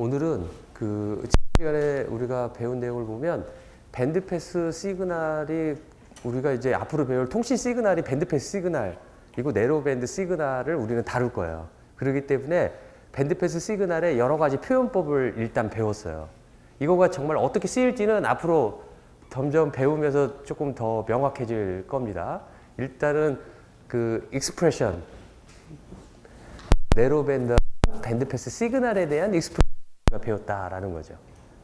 오늘은 그 시간에 우리가 배운 내용을 보면 밴드패스 시그널이 우리가 이제 앞으로 배울 통신 시그널이 밴드패스 시그널이고 네로밴드 시그널을 우리는 다룰 거예요. 그렇기 때문에 밴드패스 시그널의 여러 가지 표현법을 일단 배웠어요. 이거가 정말 어떻게 쓰일지는 앞으로 점점 배우면서 조금 더 명확해질 겁니다. 일단은 그 익스프레션, 네로밴드 밴드패스 시그널에 대한 익스프레션을 배웠다라는 거죠.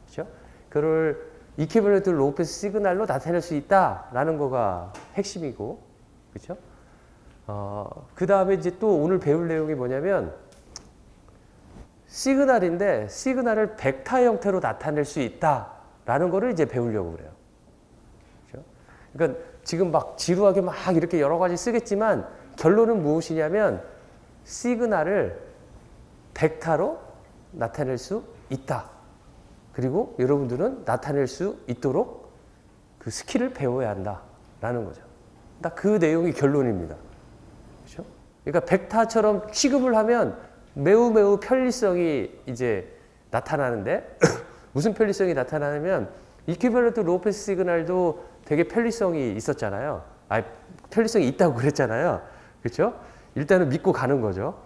그렇죠? 그걸 이퀴벌런트 로우패스 시그널로 나타낼 수 있다라는 거가 핵심이고, 그렇죠? 그 다음에 이제 또 오늘 배울 내용이 뭐냐면 시그널인데 시그널을 벡터 형태로 나타낼 수 있다라는 거를 이제 배우려고 그래요. 그렇죠? 그러니까 지금 막 지루하게 막 이렇게 여러 가지 쓰겠지만 결론은 무엇이냐면 시그널을 벡터로 나타낼 수 있다. 그리고 여러분들은 나타낼 수 있도록 그 스킬을 배워야 한다라는 거죠. 딱 그 내용이 결론입니다. 그렇죠? 그러니까 벡터처럼 취급을 하면 매우 편리성이 이제 나타나는데 무슨 편리성이 나타나냐면 이퀴벌런트 로우패스 시그널도 되게 편리성이 있었잖아요. 편리성이 있다고 그랬잖아요. 그렇죠? 일단은 믿고 가는 거죠.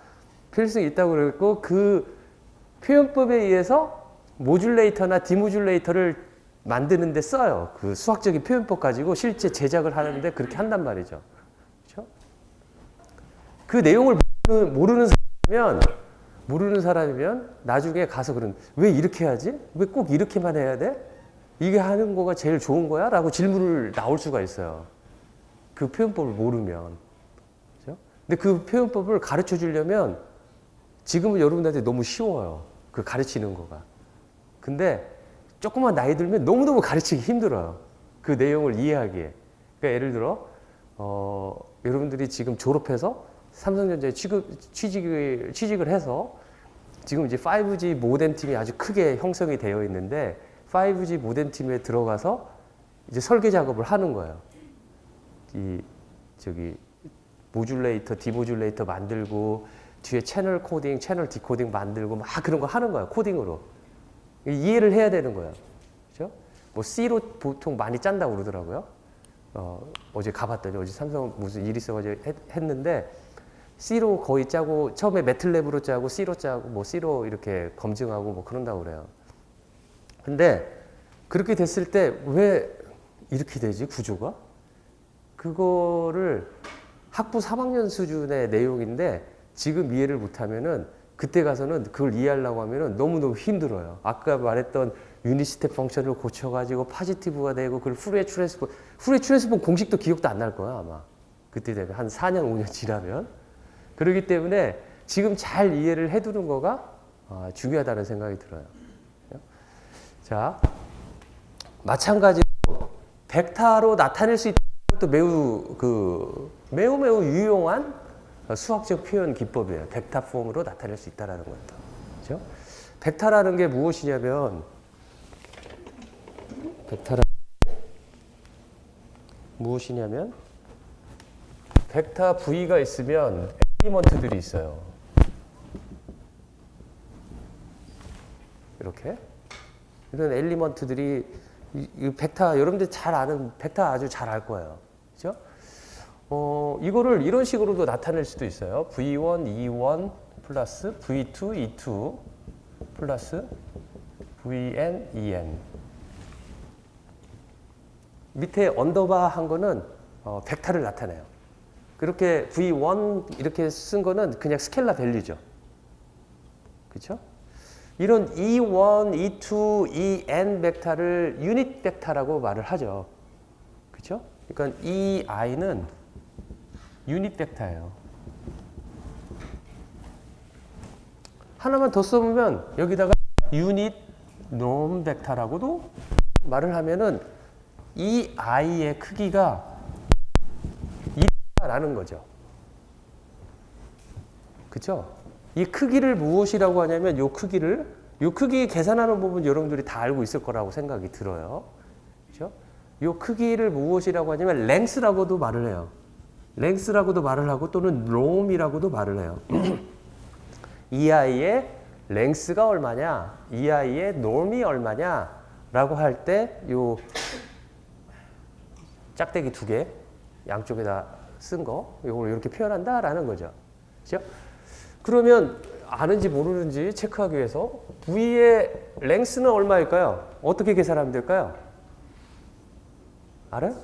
편리성이 있다고 그랬고 그 표현법에 의해서 모듈레이터나 디모듈레이터를 만드는 데 써요. 그 수학적인 표현법 가지고 실제 제작을 하는데 그렇게 한단 말이죠. 그렇죠? 그 내용을 모르는 사람이면 나중에 가서 왜 이렇게 하지? 왜 꼭 이렇게만 해야 돼? 이게 하는 거가 제일 좋은 거야? 라고 질문을 나올 수가 있어요. 그 표현법을 모르면. 그렇죠? 근데 그 표현법을 가르쳐 주려면 지금은 여러분들한테 너무 쉬워요. 그 가르치는 거가. 근데 조금만 나이 들면 너무너무 가르치기 힘들어요. 그 내용을 이해하기에. 그러니까 예를 들어 여러분들이 지금 졸업해서 삼성전자에 취직을 해서 지금 이제 5G 모뎀 팀이 아주 크게 형성이 되어 있는데 5G 모뎀 팀에 들어가서 이제 설계 작업을 하는 거예요. 모듈레이터, 디모듈레이터 만들고 뒤에 채널 코딩, 채널 디코딩 만들고 막 그런 거 하는 거예요. 코딩으로. 이해를 해야 되는 거예요. 그렇죠? 뭐 C로 보통 많이 짠다고 그러더라고요. 어제 가봤더니 어제 삼성 무슨 일 있어가지고 했는데 C로 거의 짜고 처음에 매틀랩으로 짜고 C로 짜고 뭐 C로 이렇게 검증하고 뭐 그런다고 그래요. 근데 그렇게 됐을 때 왜 이렇게 되지 구조가? 그거를 학부 3학년 수준의 내용인데 지금 이해를 못하면은 그때 가서는 그걸 이해하려고 하면은 너무너무 힘들어요. 아까 말했던 유닛 스텝 펑션을 고쳐가지고 파지티브가 되고 그걸 후레 트랜스폼 공식도 기억도 안 날 거야 아마. 그때 되면 한 4년 5년 지나면. 그렇기 때문에 지금 잘 이해를 해두는 거가 중요하다는 생각이 들어요. 자, 마찬가지로 벡터로 나타낼 수 있는 것도 매우 유용한 수학적 표현 기법이에요. 벡터 폼으로 나타낼 수 있다는 것도. 그렇죠? 벡터라는 게 무엇이냐면 벡터 V가 있으면 엘리먼트들이 있어요. 이렇게. 이런 엘리먼트들이 이 벡터 여러분들 잘 아는 벡터 아주 잘 알 거예요. 그렇죠? 이거를 이런 식으로도 나타낼 수도 있어요. V1, E1 플러스 V2, E2 플러스 VN, EN. 밑에 언더바 한 거는 벡터를 나타내요. 그렇게 V1 이렇게 쓴 거는 그냥 스켈라 밸류죠. 그렇죠? 이런 E1, E2, EN 벡터를 유닛 벡터라고 말을 하죠. 그렇죠? 그러니까 EI는 유닛 벡터예요. 하나만 더 써보면 여기다가 유닛 놈 벡터라고도 말을 하면은 이 i의 크기가 2라는 거죠. 그렇죠? 이 크기를 무엇이라고 하냐면 요 크기 계산하는 부분 여러분들이 다 알고 있을 거라고 생각이 들어요. 그렇죠? 요 크기를 무엇이라고 하냐면 랭스라고도 말을 해요. 랭스라고도 말을 하고 또는 롬이라고도 말을 해요. EI의 랭스가 얼마냐, 이 아이의 norm이 얼마냐라고 할 때 요 짝대기 두 개 양쪽에다 쓴 거, 이걸 이렇게 표현한다라는 거죠. 그렇죠? 그러면 아는지 모르는지 체크하기 위해서 V의 랭스는 얼마일까요? 어떻게 계산하면 될까요? 알아요?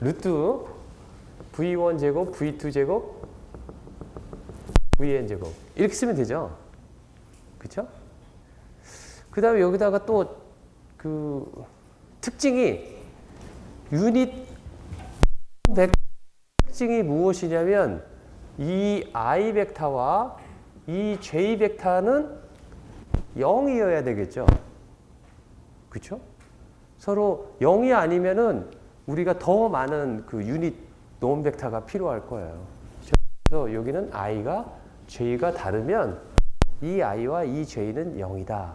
루트 V1 제곱, V2 제곱, Vn 제곱 이렇게 쓰면 되죠. 그렇죠? 그 다음에 여기다가 또 그 특징이 유닛 특징이 무엇이냐면 이 I 벡터와 이 J 벡터는 0이어야 되겠죠. 그렇죠? 서로 0이 아니면은 우리가 더 많은 그 유닛 노음 벡터가 필요할 거예요. 그래서 여기는 I가 J가 다르면 이 I와 이 J는 0이다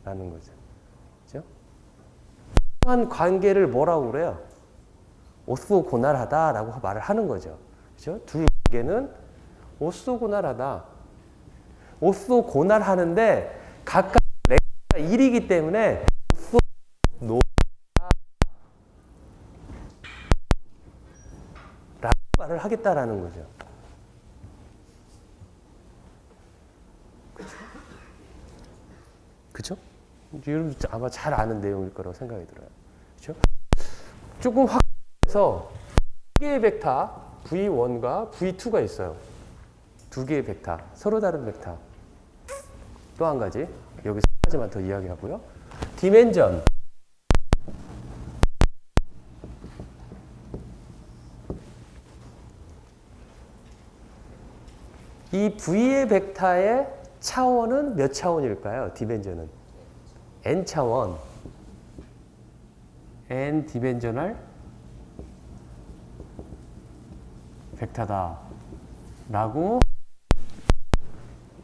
라는 거죠. 그렇죠? 이러한 관계를 뭐라고 그래요? 오소고날하다라고 말을 하는 거죠. 그렇죠? 둘 관계는 오소고날하다. 오소고날하는데 각각 랭크가 1이기 때문에 오소노 라고 말을 하겠다라는 거죠. 그렇죠? 여러분 아마 잘 아는 내용일 거라고 생각이 들어요. 그렇죠? 조금 확대해서 두 개의 벡터 V1과 V2가 있어요. 두 개의 벡터, 서로 다른 벡터. 또 한 가지, 여기서 한 가지만 더 이야기하고요. 디멘전. 이 V의 벡터의 차원은 몇 차원일까요? 디멘전은 n 차원, n 디멘저널 벡터다 라고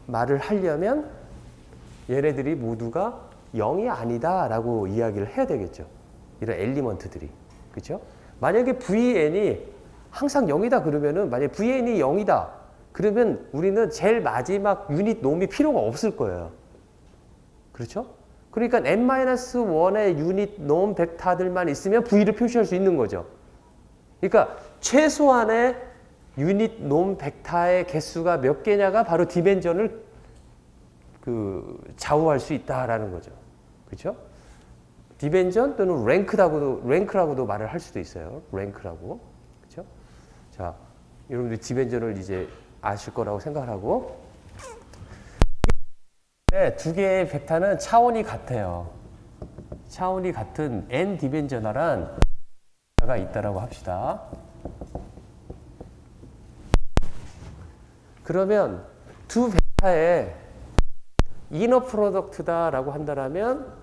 말을 하려면 얘네들이 모두가 0이 아니다 라고 이야기를 해야 되겠죠. 이런 엘리먼트들이. 그렇죠? 만약에 VN이 항상 0이다 그러면은, 만약에 VN이 0이다 그러면 우리는 제일 마지막 유닛 놈이 필요가 없을 거예요. 그렇죠? 그러니까 n-1의 유닛 놈 벡터들만 있으면 V를 표시할 수 있는 거죠. 그러니까 최소한의 유닛 놈 벡터의 개수가 몇 개냐가 바로 디멘전을 좌우할 수 있다라는 거죠. 그렇죠? 디멘전 또는 랭크라고도 말을 할 수도 있어요. 랭크라고. 그렇죠? 자, 여러분들 디멘전을 이제 아실 거라고 생각하고, 네, 두 개의 벡터는 차원이 같아요. 차원이 같은 n 디멘저널한 가 있다라고 합시다. 그러면 두 벡터의 이너 프로덕트다라고 한다면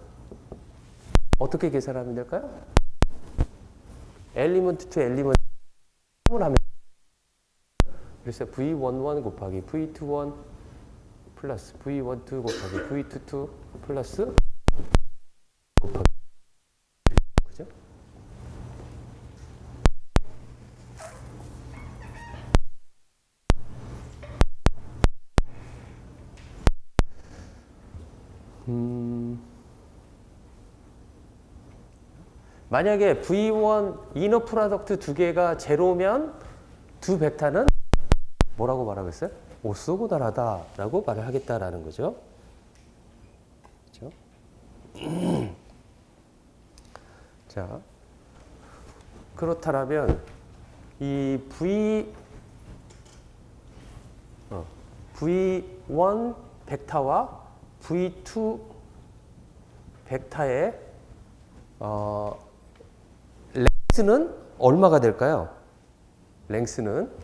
어떻게 계산하면 될까요? 엘리먼트 투 엘리먼트 하면, 그래서 V11 곱하기 V21 플러스 V12 곱하기 V22 플러스 곱하기, 그죠? 만약에 V1 이너 프로덕트 두 개가 제로면 두 벡터는 뭐라고 말하겠어요? 오소고달하다라고 말을 하겠다라는 거죠. 그렇죠? 자, 그렇다면 이 V1 벡터와 V2 벡터의 랭스는 얼마가 될까요? 랭스는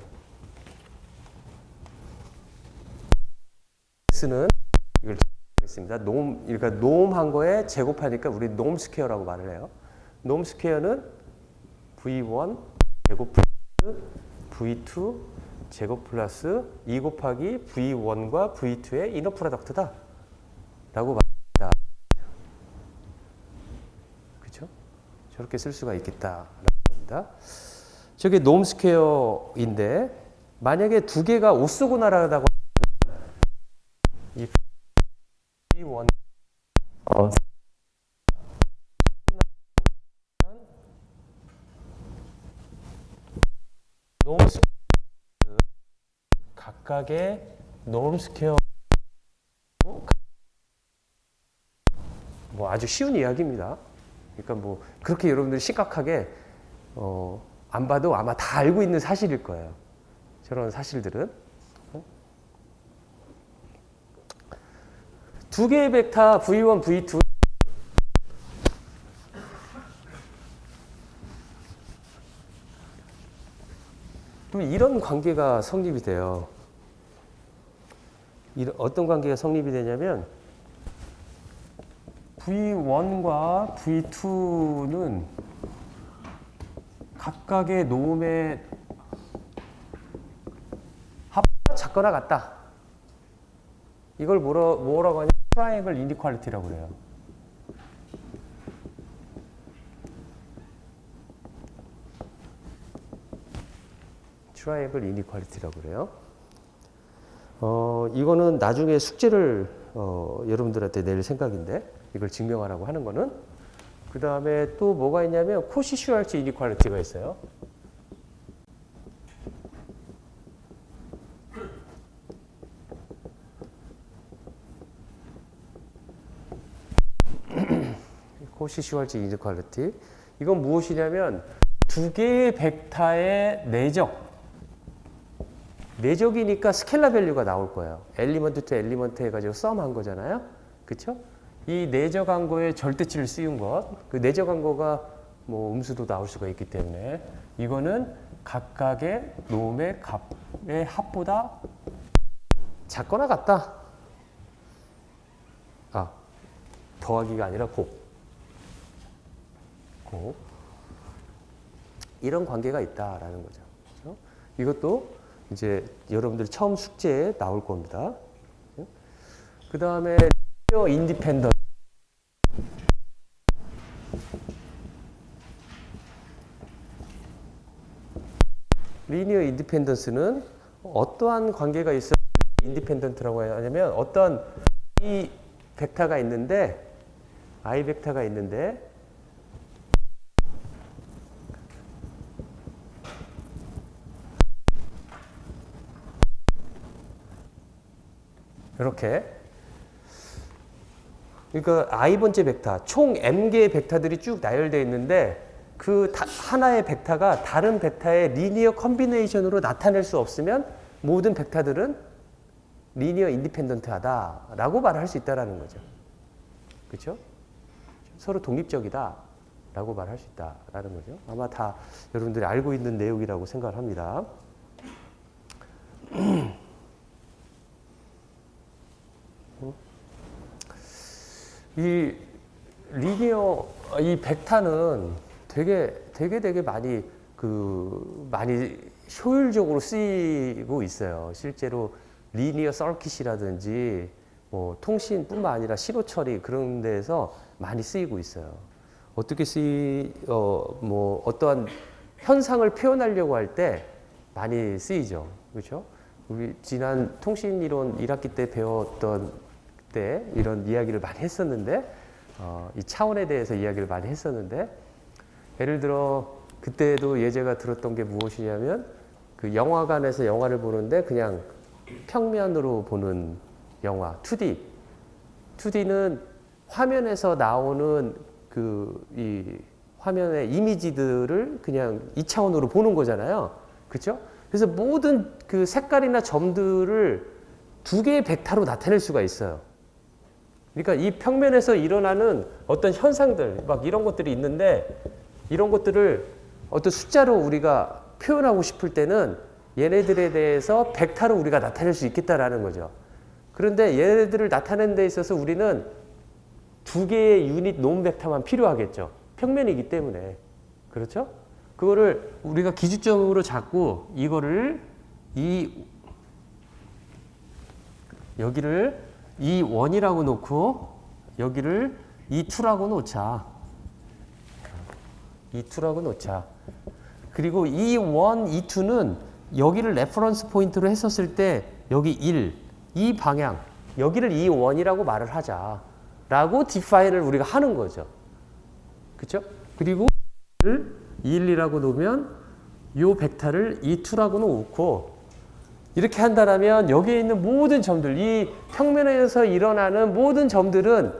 이걸 하겠습니다. 그러니까 놈한 거에 제곱하니까 우리 놈 스퀘어라고 말을 해요. 놈 스퀘어는 V1 제곱 플러스 V2 제곱 플러스 2 곱하기 V1과 V2의 이너 프로덕트다 라고 말합니다. 그렇죠? 저렇게 쓸 수가 있겠다라고 합니다. 저게 놈 스퀘어인데, 만약에 두 개가 오소고날하다고 각각의 norm 스퀘어 뭐 아주 쉬운 이야기입니다. 그러니까 뭐 그렇게 여러분들이 심각하게 안 봐도 아마 다 알고 있는 사실일 거예요. 저런 사실들은. 두 개의 벡터 V1, V2 이런 관계가 성립이 돼요. 어떤 관계가 성립이 되냐면 V1과 V2는 각각의 노음의 합보가 작거나 같다. 이걸 뭐라고 하냐? 트라이앵글 이니퀄리티라고 그래요. 트라이앵글 이니퀄리티라고 그래요. 이거는 나중에 숙제를 여러분들한테 낼 생각인데 이걸 증명하라고 하는 거는 그 다음에 또 뭐가 있냐면 코시-슈왈츠 이니퀄리티가 있어요. 코시-슈왈츠 이니퀄리티. 이건 무엇이냐면 두 개의 벡터의 내적이니까 스켈라 밸류가 나올 거예요. 엘리먼트 투 엘리먼트 해가지고 썸한 거잖아요. 그쵸? 이 내적한 거에 절대치를 씌운 것. 그 내적한 거가 뭐 음수도 나올 수가 있기 때문에 이거는 각각의 노음의 값의 합보다 작거나 같다. 더하기가 아니라 곱. 이런 관계가 있다라는 거죠. 그렇죠? 이것도 이제 여러분들이 처음 숙제에 나올 겁니다. 그 다음에 리니어 인디펜던스. 리니어 인디펜던스는 어떠한 관계가 있어야 인디펜던트라고 하냐면 어떤 이 벡터가 있는데 I 벡터가 있는데 이렇게 그러니까 i번째 벡터 총 m개의 벡터들이 쭉 나열되어 있는데 그 하나의 벡터가 다른 벡터의 리니어 컨비네이션으로 나타낼 수 없으면 모든 벡터들은 리니어 인디펜던트하다라고 말을 할 수 있다라는 거죠. 그렇죠? 서로 독립적이다라고 말할 수 있다라는 거죠. 아마 다 여러분들이 알고 있는 내용이라고 생각을 합니다. 이 리니어 이 벡터는 되게 많이 효율적으로 쓰이고 있어요. 실제로 리니어 서킷이라든지 뭐 통신뿐만 아니라 신호 처리 그런 데에서 많이 쓰이고 있어요. 어떻게 뭐 어떠한 현상을 표현하려고 할 때 많이 쓰이죠. 그렇죠? 우리 지난 통신이론 1학기 때 배웠던 때 이런 이야기를 많이 했었는데 이 차원에 대해서 이야기를 많이 했었는데 예를 들어 그때도 예제가 들었던 게 무엇이냐면 그 영화관에서 영화를 보는데 그냥 평면으로 보는 영화 2D. 2D는 화면에서 나오는 이 화면의 이미지들을 그냥 2차원으로 보는 거잖아요. 그렇죠? 그래서 모든 그 색깔이나 점들을 두 개의 벡터로 나타낼 수가 있어요. 그러니까 이 평면에서 일어나는 어떤 현상들, 막 이런 것들이 있는데 이런 것들을 어떤 숫자로 우리가 표현하고 싶을 때는 얘네들에 대해서 벡터로 우리가 나타낼 수 있겠다라는 거죠. 그런데 얘네들을 나타내는 데 있어서 우리는 두 개의 유닛 노음 벡터만 필요하겠죠. 평면이기 때문에. 그렇죠? 그거를 우리가 기준점으로 잡고 이거를 여기를 E1이라고 놓고 여기를 E2라고 놓자. E2라고 놓자. 그리고 E1, E2는 여기를 레퍼런스 포인트로 했었을 때 여기 1, 이 방향, 여기를 E1이라고 말을 하자. 라고 디파인을 우리가 하는 거죠. 그렇죠? 그리고 1이라고 놓으면 이 벡터를 E2라고 놓고 이렇게 한다면 여기에 있는 모든 점들, 이 평면에서 일어나는 모든 점들은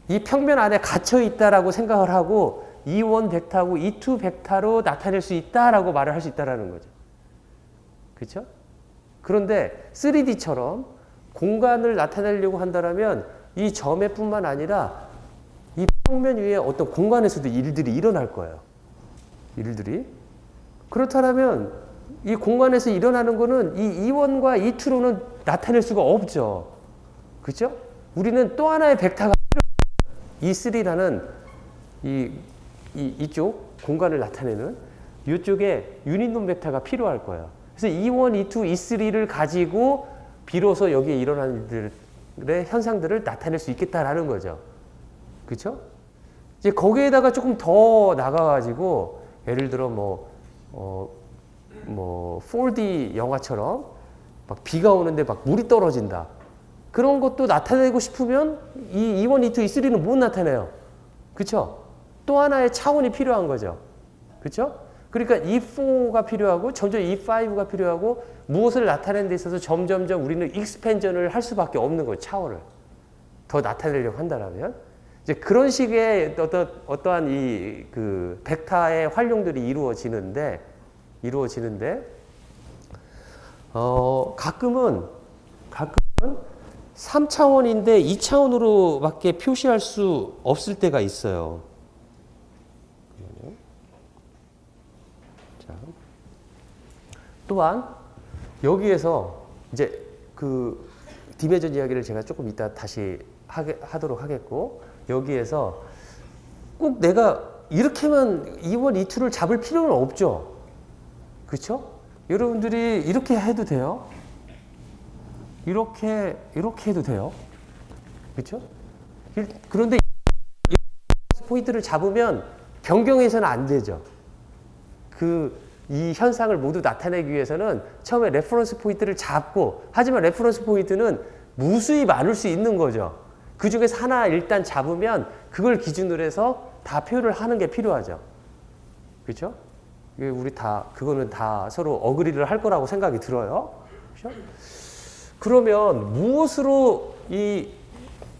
이 평면 안에 갇혀 있다라고 생각을 하고 E1 벡터하고 E2 벡터로 나타낼 수 있다라고 말을 할 수 있다라는 거죠. 그렇죠? 그런데 3D처럼 공간을 나타내려고 한다면 이 점에뿐만 아니라 이 평면 위에 어떤 공간에서도 일들이 일어날 거예요. 일들이. 그렇다면 이 공간에서 일어나는 거는 이 E1과 E2로는 나타낼 수가 없죠. 그렇죠? 우리는 또 하나의 벡터가 E3라는 이쪽 공간을 나타내는 이쪽에 유닛놈 벡터가 필요할 거예요. 그래서 E1, E2, E3를 가지고 비로소 여기에 일어나는 일들의 현상들을 나타낼 수 있겠다라는 거죠. 그렇죠? 이제 거기에다가 조금 더 나가가지고 예를 들어 뭐 4D 영화처럼 막 비가 오는데 막 물이 떨어진다. 그런 것도 나타내고 싶으면 이 E1, E2, E3는 못 나타내요. 그렇죠? 또 하나의 차원이 필요한 거죠. 그렇죠? 그러니까 E4가 필요하고 점점 E5가 필요하고 무엇을 나타내는 데 있어서 점점점 우리는 익스펜전을 할 수밖에 없는 거예요. 차원을. 더 나타내려고 한다면 이제 그런 식의 어떠한 이 그 벡터의 활용들이 이루어지는데 가끔은 3차원인데 2차원으로밖에 표시할 수 없을 때가 있어요. 자, 또한 여기에서 이제 그 디메전 이야기를 제가 조금 이따 다시 하도록 하겠고, 여기에서 꼭 내가 이렇게만 E1, E2를 잡을 필요는 없죠. 그렇죠? 여러분들이 이렇게 해도 돼요. 이렇게 해도 돼요. 그렇죠? 그런데 포인트를 잡으면 변경해서는 안 되죠. 이 현상을 모두 나타내기 위해서는 처음에 레퍼런스 포인트를 잡고, 하지만 레퍼런스 포인트는 무수히 많을 수 있는 거죠. 그 중에서 하나 일단 잡으면 그걸 기준으로 해서 다 표현을 하는 게 필요하죠. 그렇죠? 우리 그거는 다 서로 어그리를 할 거라고 생각이 들어요. 그렇죠? 그러면 무엇으로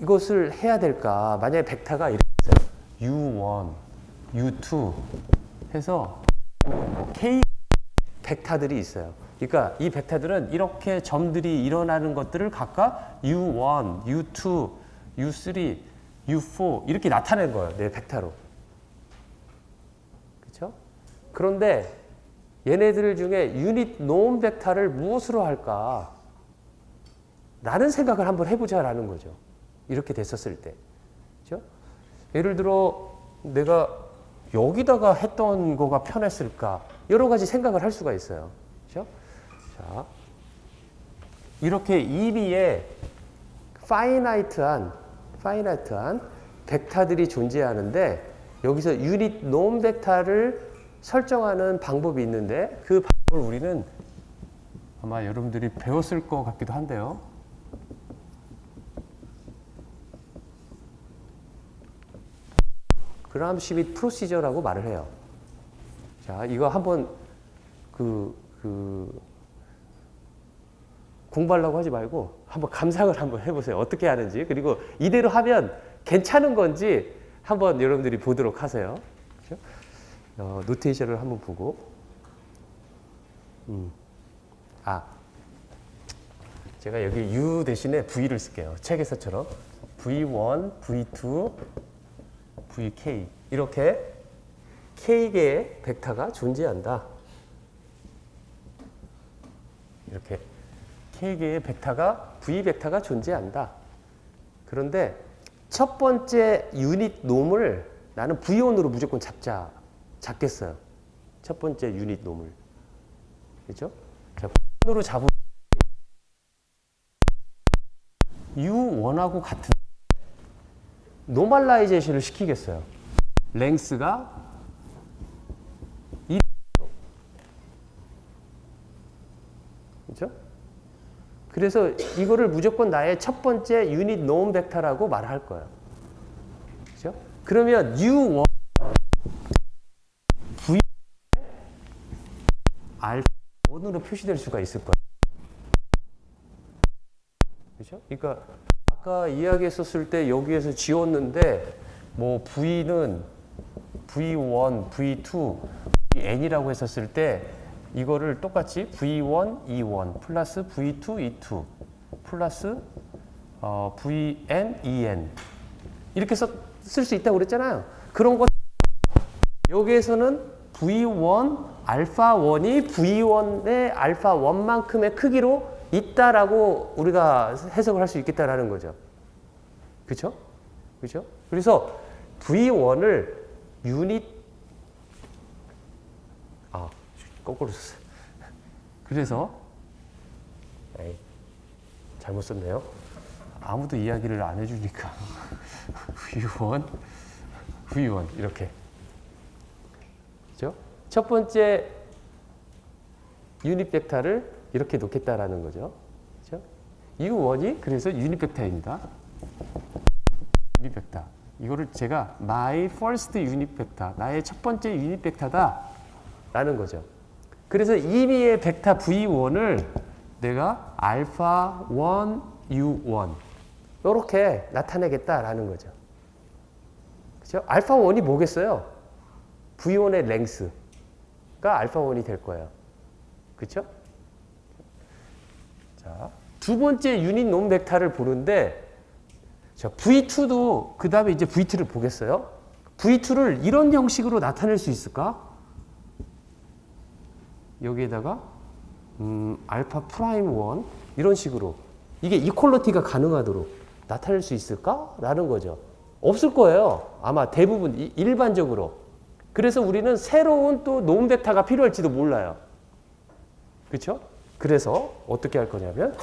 이것을 해야 될까? 만약에 벡터가 이렇게 있어요. U1, U2 해서 K 벡터들이 있어요. 그러니까 이 벡터들은 이렇게 점들이 일어나는 것들을 각각 U1, U2, U3, U4 이렇게 나타낸 거예요. 내 벡터로. 그렇죠? 그런데 얘네들 중에 유닛 노음 벡터를 무엇으로 할까? 라는 생각을 한번 해보자라는 거죠. 이렇게 됐었을 때. 그렇죠? 예를 들어 내가 여기다가 했던 거가 편했을까? 여러 가지 생각을 할 수가 있어요. 그렇죠? 자, 이렇게 2B에 파이나이트한 벡터들이 존재하는데, 여기서 유닛 노음 벡터를 설정하는 방법이 있는데, 그 방법을 우리는 아마 여러분들이 배웠을 것 같기도 한데요. 그람 슈밋 프로시저라고 말을 해요. 자, 이거 한번 공부하려고 하지 말고 한번 감상을 한번 해보세요. 어떻게 하는지. 그리고 이대로 하면 괜찮은 건지 한번 여러분들이 보도록 하세요. 그렇죠? 노테이션을 한번 보고. 제가 여기 U 대신에 V를 쓸게요. 책에서처럼. V1, V2, VK. 이렇게 K개의 벡터가 존재한다. 이렇게 K개의 벡터가, V 벡터가 존재한다. 그런데 첫 번째 유닛 놈을 나는 V1으로 무조건 잡겠어요. 첫 번째 유닛 놈을. 그렇죠? 자, V1으로 잡으면 U1하고 같은 노멀라이제이션을 시키겠어요. 랭스가 그렇죠? 그래서 이거를 무조건 나의 첫 번째 유닛 노음 벡터라고 말할 거예요. 그렇죠? 그러면 U1 V 알파 1으로 표시될 수가 있을 거예요. 그죠? 그러니까 아까 이야기했었을 때 여기에서 지웠는데 뭐 V는 V1, V2, Vn이라고 했었을 때 이거를 똑같이 V1, E1 플러스 V2, E2 플러스 Vn, En 이렇게 쓸 수 있다고 그랬잖아요. 그런 것 여기에서는 V1, 알파1이 V1의 알파1만큼의 크기로 있다라고 우리가 해석을 할 수 있겠다라는 거죠. 그렇죠? 그렇죠? 그래서 V1을 유닛 거꾸로 썼어요. 그래서 잘못 썼네요. 아무도 이야기를 안 해주니까 V1 이렇게. 그죠? 첫 번째 유닛 벡터를 이렇게 놓겠다라는 거죠. 그죠? U1이 그래서 유닛 벡터입니다. 유닛 벡터. 이거를 제가 my first unit vector, 나의 첫 번째 유닛 벡터다라는 거죠. 그래서 임의의 벡터 V1을 내가 알파 1, U1 이렇게 나타내겠다라는 거죠. 그죠? 알파 1이 뭐겠어요? V1의 랭스가 알파 1이 될 거예요. 그렇죠? 자, 두 번째 유닛 놈 벡터를 보는데 자, V2도 그 다음에 이제 V2를 보겠어요. V2를 이런 형식으로 나타낼 수 있을까? 여기에다가 알파 프라임 1 이런 식으로 이게 이퀄리티가 가능하도록 나타낼 수 있을까? 라는 거죠. 없을 거예요. 아마 대부분 일반적으로. 그래서 우리는 새로운 또 놈 벡터가 필요할지도 몰라요. 그렇죠? 그래서 어떻게 할 거냐면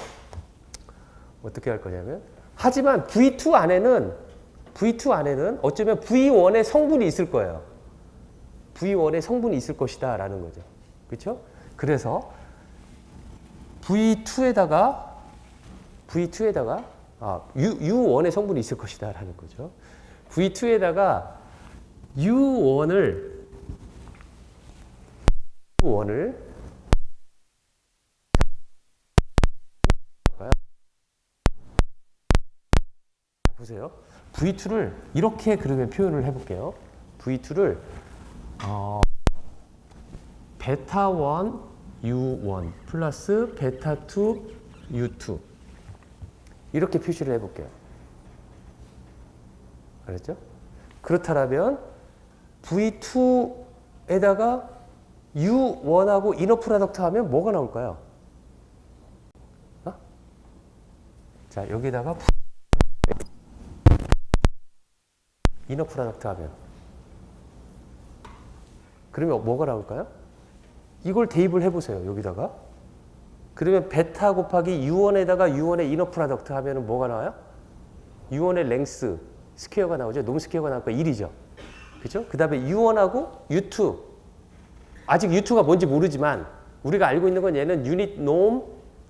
하지만 V2 안에는 어쩌면 V1의 성분이 있을 거예요. V1의 성분이 있을 것이다 라는 거죠. 그렇죠? 그래서 V2에다가 U1의 성분이 있을 것이다 라는 거죠. V2에다가 U1을 보세요. V2를 이렇게 그러면 표현을 해볼게요. V2를 베타 1 U1 플러스 베타 2 U2 이렇게 표시를 해볼게요. 알았죠? 그렇다면 V2에다가 U1하고 이너 프로덕트 하면 뭐가 나올까요? 자, 여기다가 이너 프로덕트 하면 그러면 뭐가 나올까요? 이걸 대입을 해보세요. 여기다가 그러면 베타 곱하기 U1에다가 U1의 이너 프로덕트 하면 뭐가 나와요? U1의 랭스 스퀘어가 나오죠. 놈 스퀘어가 나올 거예요. 1이죠. 그렇죠? 그 다음에 U1하고 U2 아직 U2가 뭔지 모르지만 우리가 알고 있는 건 얘는 유닛 놈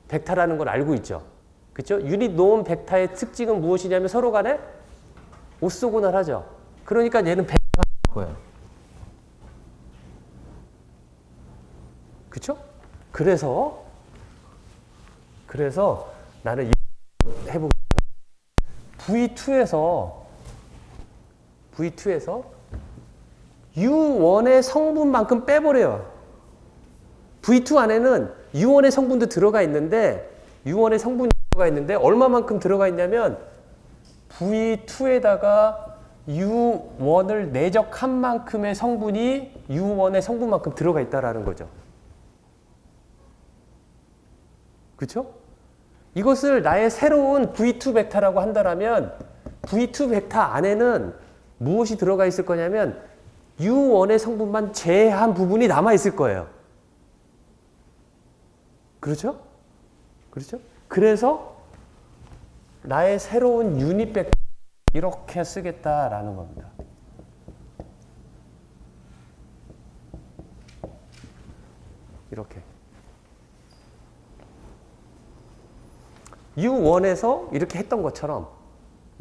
벡터라는 걸 알고 있죠. 그렇죠? 유닛 놈 벡터의 특징은 무엇이냐면 서로 간에 오소고널하죠. 그러니까 얘는 벡터가 나올 거예요. 그렇죠? 그래서 나는 해보겠습니다. V2에서 U1의 성분만큼 빼버려요. V2 안에는 U1의 성분도 들어가 있는데 얼마만큼 들어가 있냐면 V2에다가 U1을 내적한 만큼의 성분이 U1의 성분만큼 들어가 있다라는 거죠. 그렇죠? 이것을 나의 새로운 V2 벡터라고 한다면 V2 벡터 안에는 무엇이 들어가 있을 거냐면 U1의 성분만 제한 부분이 남아 있을 거예요. 그렇죠? 그래서 나의 새로운 유닛 벡터 이렇게 쓰겠다라는 겁니다. 이렇게. U1에서 이렇게 했던 것처럼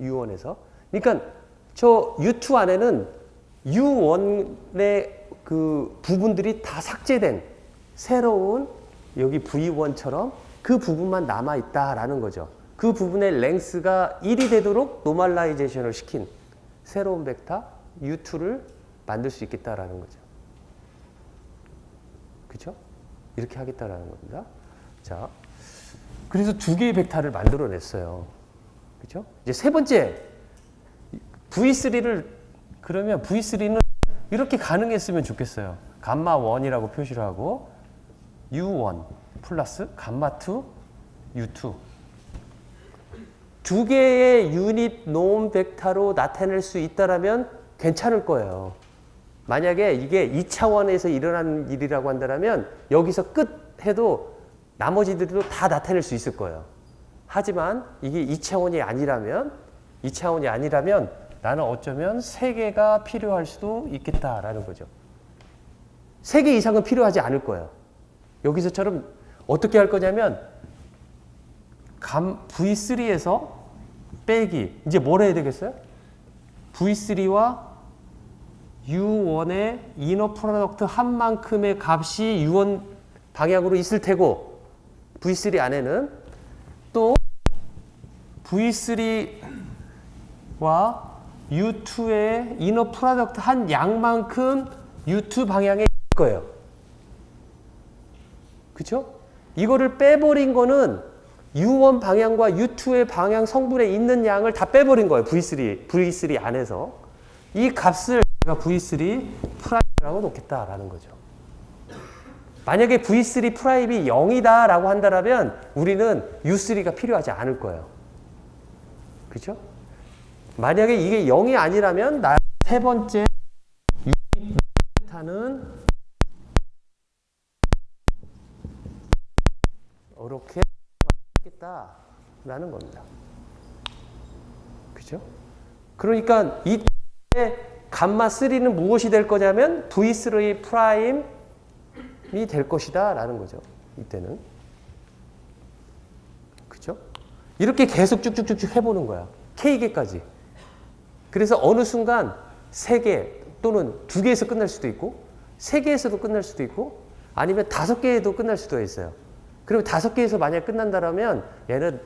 U1에서 그러니까 저 U2 안에는 U1의 그 부분들이 다 삭제된 새로운 여기 V1처럼 그 부분만 남아 있다라는 거죠. 그 부분의 랭스가 1이 되도록 노멀라이제이션을 시킨 새로운 벡터 U2를 만들 수 있겠다라는 거죠. 그렇죠? 이렇게 하겠다라는 겁니다. 자, 그래서 두 개의 벡터를 만들어냈어요. 그렇죠? 이제 세 번째 V3를 그러면 V3는 이렇게 가능했으면 좋겠어요. 감마 1이라고 표시를 하고 U1 플러스 감마 2 U2 두 개의 유닛 노음 벡터로 나타낼 수 있다라면 괜찮을 거예요. 만약에 이게 2차원에서 일어나는 일이라고 한다면 여기서 끝 해도 나머지들도 다 나타낼 수 있을 거예요. 하지만 이게 2차원이 아니라면 나는 어쩌면 3개가 필요할 수도 있겠다라는 거죠. 3개 이상은 필요하지 않을 거예요. 여기서처럼 어떻게 할 거냐면 V3에서 빼기 이제 뭘 해야 되겠어요? V3와 U1의 이너 프로덕트 한 만큼의 값이 U1 방향으로 있을 테고 V3 안에는 또 V3와 U2의 이너 프로덕트 한 양만큼 U2 방향에 있을 거예요. 그렇죠? 이거를 빼버린 거는 U1 방향과 U2의 방향 성분에 있는 양을 다 빼버린 거예요. V3 안에서. 이 값을 제가 V3 프라임이라고 놓겠다라는 거죠. 만약에 V3 프라임이 0이다라고 한다면 우리는 U3가 필요하지 않을 거예요. 그렇죠? 만약에 이게 0이 아니라면 나 세 번째 유닛 벡터는 이렇게 하겠다라는 겁니다. 그죠? 그러니까 이때 감마 3는 무엇이 될 거냐면 V3 프라임이 될 것이다 라는 거죠. 이때는. 그죠? 이렇게 계속 쭉쭉쭉쭉 해보는 거야. K개까지. 그래서 어느 순간 3개 또는 2개에서 끝날 수도 있고 3개에서도 끝날 수도 있고 아니면 5개에도 끝날 수도 있어요. 그리고 5개에서 만약 끝난다면 얘는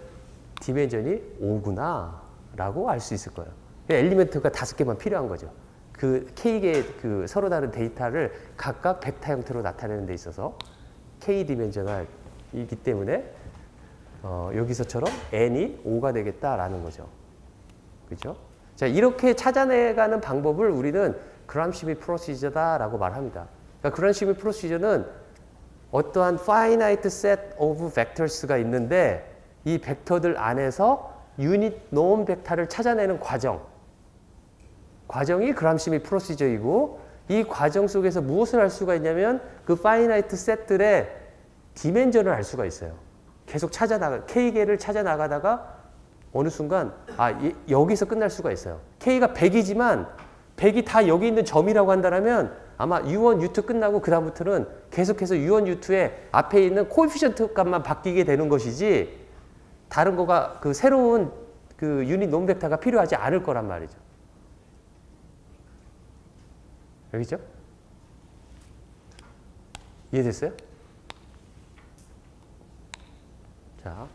디멘전이 5구나 라고 알 수 있을 거예요. 엘리멘트가 5개만 필요한 거죠. 그 K개의 그 서로 다른 데이터를 각각 벡터 형태로 나타내는 데 있어서 K 디멘저널이기 때문에 여기서처럼 n이 5가 되겠다라는 거죠. 그죠? 자, 이렇게 찾아내가는 방법을 우리는 그람시미 프로시저다라고 말합니다. 그러니까 그람시미 프로시저는 어떠한 finite set of vectors가 있는데 이 벡터들 안에서 유닛 노음 벡터를 찾아내는 과정이 그람시미 프로시저이고 이 과정 속에서 무엇을 할 수가 있냐면 그 finite set들의 디멘전을 알 수가 있어요. 계속 K개를 찾아나가다가 어느 순간 여기서 끝날 수가 있어요. K가 100이지만 100이 다 여기 있는 점이라고 한다면 아마 U1, U2 끝나고 그 다음부터는 계속해서 U1, U2의 앞에 있는 코에피션트 값만 바뀌게 되는 것이지 다른 거가 그 새로운 그 유닛 노음 벡터가 필요하지 않을 거란 말이죠. 여기죠? 이해됐어요? 자,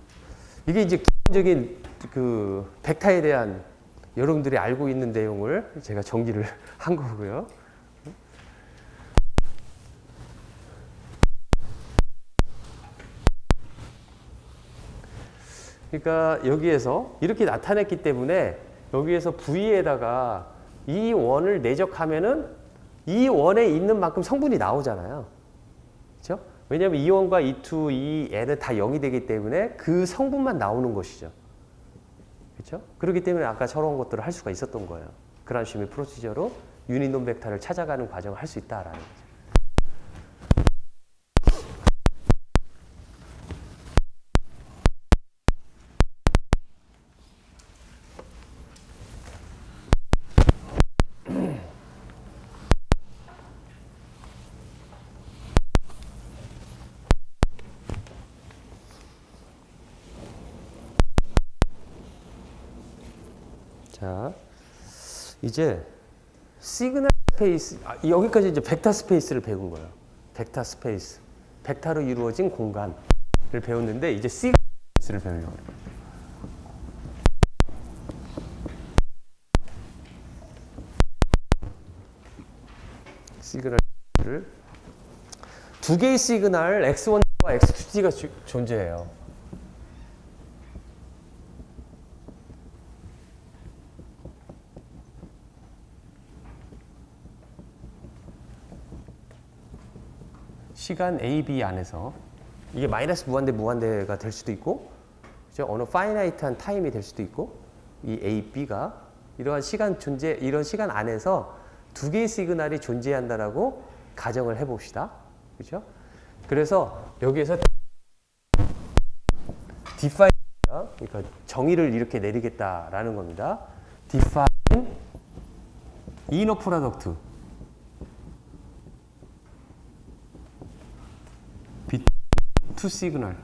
이게 이제 기본적인 그 벡터에 대한 여러분들이 알고 있는 내용을 제가 정리를 한 거고요. 그러니까 여기에서 이렇게 나타냈기 때문에 여기에서 V에다가 이 원을 내적하면은 이 원에 있는 만큼 성분이 나오잖아요. 그렇죠? 왜냐하면 이 원과 이 2, 이 N은 다 0이 되기 때문에 그 성분만 나오는 것이죠. 그렇죠? 그렇기 때문에 아까 저런 것들을 할 수가 있었던 거예요. 그람시미 프로시저로 유닛 노음 벡터를 찾아가는 과정을 할 수 있다라는 거죠. 자, 이제 시그널 스페이스, 여기까지 이제 벡터 스페이스를 배운 거예요. 벡터 스페이스, 벡터로 이루어진 공간을 배웠는데 이제 시그널 스페이스를 배우려고 해요. 시그널을 두 개의 시그널 X1T와 X2T가 존재해요. 시간 A, B 안에서 이게 마이너스 무한대 무한대가 될 수도 있고, 그죠? 어느 파이나이트한 타임이 될 수도 있고, 이 A, B가 이러한 이런 시간 안에서 두 개의 시그널이 존재한다라고 가정을 해봅시다. 그죠? 그래서 여기에서 define, 그러니까 정의를 이렇게 내리겠다라는 겁니다. define inner product between two signal.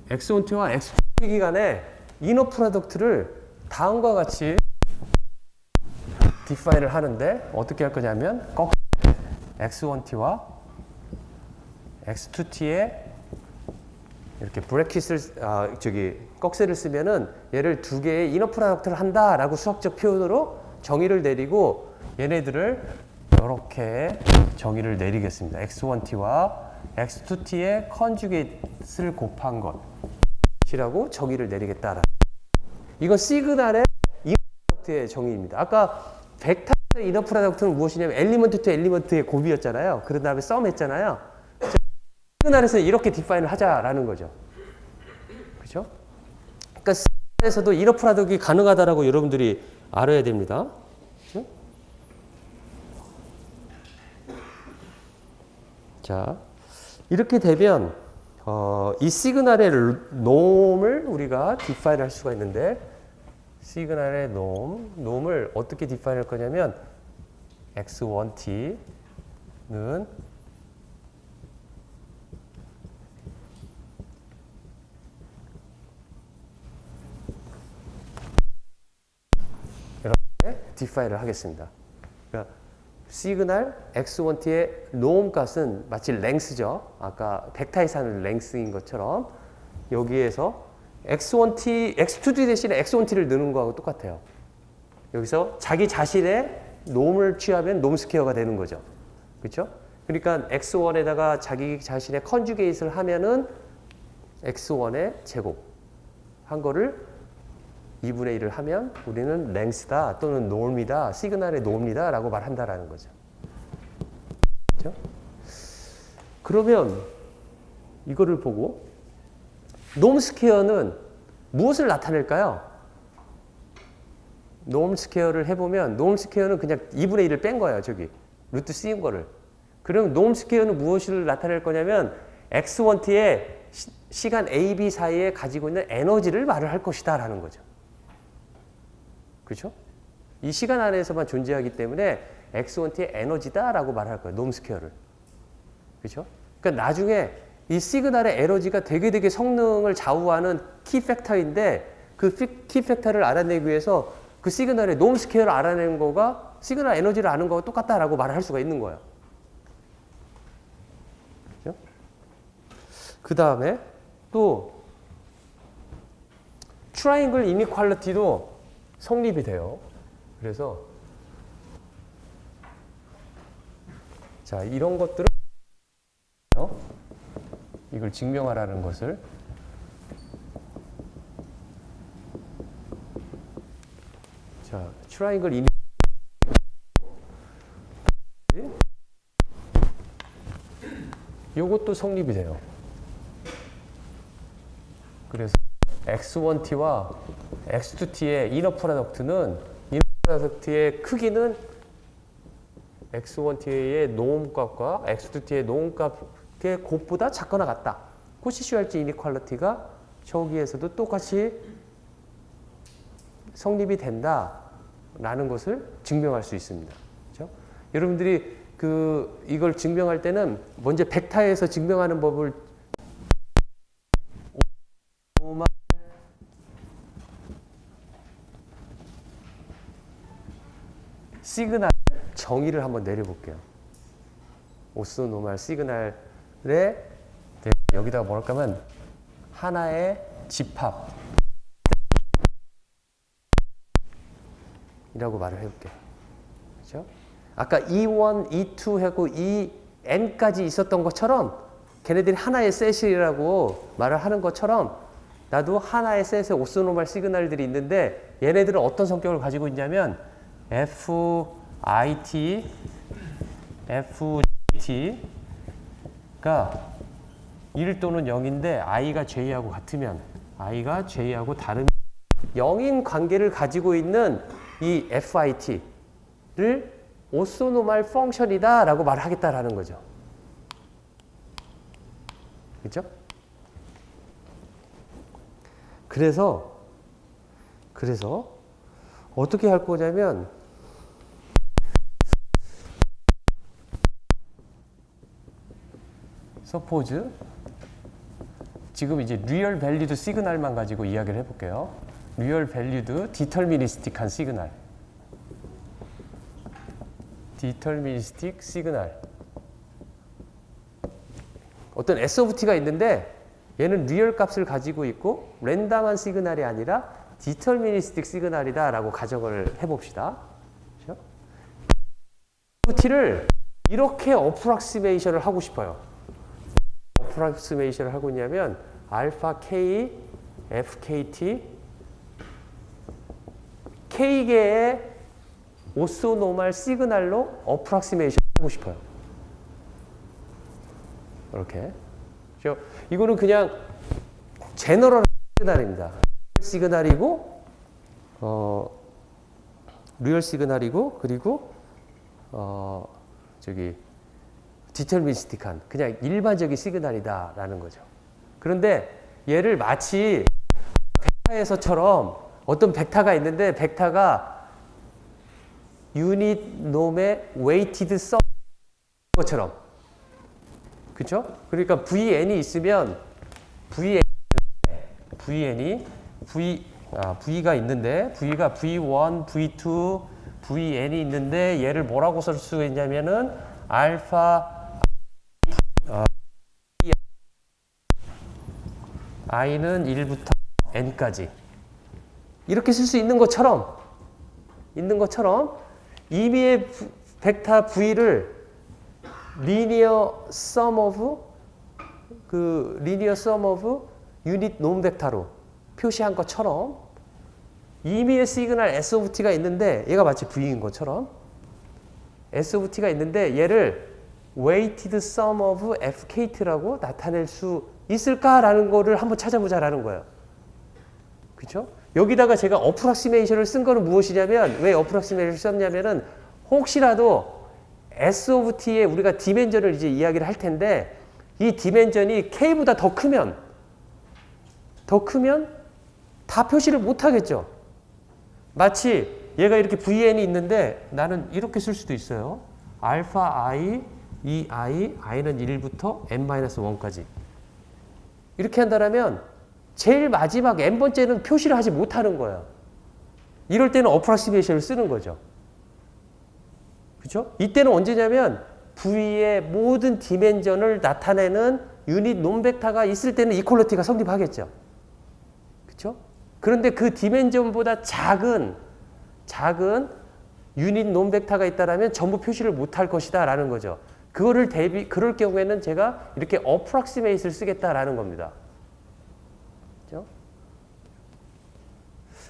X1T와 X2T 기간에 이너 프로덕트를 다음과 같이 디파인을 하는데 어떻게 할 거냐면 X1T와 X2T에 이렇게 브래킷을 꺽쇠를 쓰면은 얘를 두 개의 이너 프로덕트를 한다라고 수학적 표현으로 정의를 내리고 얘네들을 이렇게 정의를 내리겠습니다. X1T와 X2T의 컨주게이트를 곱한 것이라고 정의를 내리겠다. 이건 시그널의 이너 프로덕트의 정의입니다. 아까 벡터의 이너 프로덕트는 무엇이냐면 엘리먼트 투 엘리먼트의 곱이었잖아요. 그런 다음에 썸 했잖아요. 시그널에서 이렇게 디파인을 하자라는 거죠. 그렇죠? 그러니까 시그널에서도 이너 프로덕트가 가능하다라고 여러분들이 알아야 됩니다. 그렇죠? 자, 이렇게 되면 이 시그널의 놈을 우리가 디파인 할 수가 있는데, 시그널의 놈을 어떻게 디파인 할 거냐면 X1T는 이렇게 디파인을 하겠습니다. 그러니까 시그널 X1T의 놈 값은 마치 랭스죠. 아까 벡터에서는 랭스인 것처럼 여기에서 X1T, X2T 대신에 X1T를 넣는 거하고 똑같아요. 여기서 자기 자신의 놈을 취하면 놈 스퀘어가 되는 거죠. 그렇죠? 그러니까 X1에다가 자기 자신의 컨주게이트를 하면은 X1의 제곱 한 거를 2분의 1을 하면 우리는 랭스다 또는 놈이다, 시그널의 놈이다 라고 말한다라는 거죠. 그렇죠? 그러면 이거를 보고 놈 스퀘어는 무엇을 나타낼까요? 놈 스퀘어를 해보면 놈 스퀘어는 그냥 2분의 1을 뺀 거예요. 저기 루트 C인 거를. 그럼 놈 스퀘어는 무엇을 나타낼 거냐면 X1T의 시간 A, B 사이에 가지고 있는 에너지를 말을 할 것이다 라는 거죠. 그렇죠? 이 시간 안에서만 존재하기 때문에 X1T의 에너지다 라고 말할 거예요. 놈 스퀘어를. 그렇죠? 그러니까 나중에 이 시그널의 에너지가 되게 성능을 좌우하는 키 팩터인데 그 키 팩터를 알아내기 위해서 그 시그널의 놈 스퀘어를 알아내는 거가 시그널 에너지를 아는 거와 똑같다라고 말을 할 수가 있는 거예요. 그렇죠? 그 다음에 또 트라이앵글 이니퀄리티도 성립이 돼요. 그래서 자, 이런 것들을 이걸 증명하라는 것을 자, 트라이앵글 이니 요것도 성립이 돼요. 그래서 X1T와 X2T의 이너 프로덕트는 이너 프로덕트의 크기는 X1T의 노음값과 X2T의 노음값의 곱보다 작거나 같다. 코시슈알지 이니퀄리티가 저기에서도 똑같이 성립이 된다라는 것을 증명할 수 있습니다. 그렇죠? 여러분들이 이걸 증명할 때는 먼저 벡터에서 증명하는 법을 시그널 정의를 한번 내려볼게요. 오스노말 시그널의 여기다가 뭐랄까 하면 하나의 집합 이라고 말을 해볼게요. 그죠? 아까 E1, E2 하고 EN까지 있었던 것처럼 걔네들이 하나의 셋이라고 말을 하는 것처럼 나도 하나의 셋의 오소노말 시그널들이 있는데 얘네들은 어떤 성격을 가지고 있냐면 FIT, FGT가 1 또는 0인데 i가 j하고 같으면 i가 j하고 다른 0인 관계를 가지고 있는 이 FIT를 오소노말 펑션이다 라고 말하겠다라는 거죠. 그렇죠? 그래서 어떻게 할 거냐면 suppose 지금 이제 리얼 밸리드 시그널만 가지고 이야기를 해볼게요. 리얼 밸리드 디터미니스틱한 시그널. 디터미니스틱 시그널. 어떤 S of t가 있는데 얘는 리얼 값을 가지고 있고 랜덤한 시그널이 아니라 디터미니스틱 시그널이다 라고 가정을 해봅시다. 그렇죠? S of t를 이렇게 어프락시메이션을 하고 싶어요. 어프락시메이션을 하고 있냐면 알파 K, FKT K개의 오소노말 시그널로 어프락시메이션 하고 싶어요. 이렇게. 이거는 그냥 제너럴 시그널입니다. 시그널이고, 리얼 시그널이고, 그리고, 디터미니스틱한, 그냥 일반적인 시그널이다라는 거죠. 그런데 얘를 마치 벡터에서처럼 어떤 벡터가 있는데, 벡터가 유닛 놈의 웨이티드 썸 것처럼. 그쵸? 그러니까 VN이 있으면 V가 있는데 V가 V1, V2, VN이 있는데 얘를 뭐라고 쓸 수 있냐면은 알파 i는 1부터 n까지 이렇게 쓸 수 있는 것처럼 이미의 벡터 V를 리니어 sum of 유닛 놈 벡터로 표시한 것처럼 이미의 시그널 S of t가 있는데 얘가 마치 V인 것처럼 S of t가 있는데 얘를 weighted sum of FKT라고 나타낼 수 있을까라는 거를 한번 찾아보자라는 거예요. 그렇죠? 여기다가 제가 어프락시메이션을 쓴 거는 무엇이냐면 왜 어프락시메이션을 썼냐면은 혹시라도 S of t의 우리가 디멘전을 이제 이야기를 할 텐데 이 디멘전이 K보다 더 크면 다 표시를 못 하겠죠. 마치 얘가 이렇게 VN이 있는데 나는 이렇게 쓸 수도 있어요. 알파 I, 이 i는 1부터 n-1까지. 이렇게 한다면 제일 마지막 n번째는 표시를 하지 못하는 거예요. 이럴 때는 어프락시메이션을 쓰는 거죠. 그렇죠? 이때는 언제냐면 V의 모든 디멘전을 나타내는 유닛 놈벡터가 있을 때는 이퀄리티가 성립하겠죠. 그렇죠? 그런데 그 디멘전보다 작은 유닛 놈벡터가 있다라면 전부 표시를 못할 것이다라는 거죠. 그럴 경우에는 제가 이렇게 어프락시메이트를 쓰겠다라는 겁니다. 그렇죠?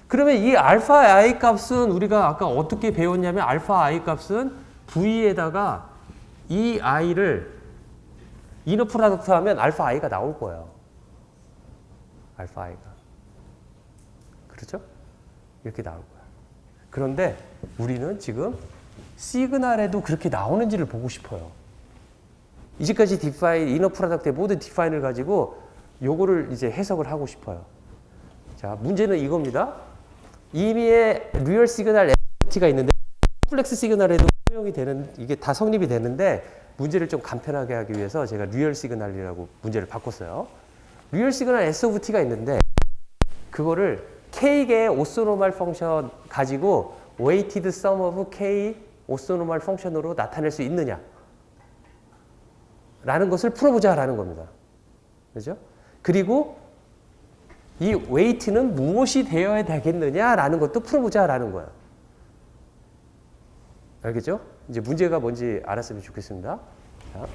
그러면 이 알파 i 값은 우리가 아까 어떻게 배웠냐면 알파 i 값은 V에다가 이 i를 이너 프로덕트 하면 알파 i가 나올 거예요. 알파 i가. 그렇죠? 이렇게 나올 거예요. 그런데 우리는 지금 시그널에도 그렇게 나오는지를 보고 싶어요. 이제까지 디파인, 이너 프로덕트의 모든 디파인을 가지고 요거를 이제 해석을 하고 싶어요. 자, 문제는 이겁니다. 이미의 리얼 시그널 FT가 있는데 컴플렉스 시그널에도 허용이 되는, 이게 다 성립이 되는데 문제를 좀 간편하게 하기 위해서 제가 리얼 시그널이라고 문제를 바꿨어요. 리얼 시그널 S of T가 있는데 그거를 K개의 오소노말 펑션 가지고 weighted sum of K 오소노말 펑션으로 나타낼 수 있느냐 라는 것을 풀어보자라는 겁니다. 그죠? 그리고 이 weight는 무엇이 되어야 되겠느냐라는 것도 풀어보자라는 거예요. 알겠죠? 이제 문제가 뭔지 알았으면 좋겠습니다. 자.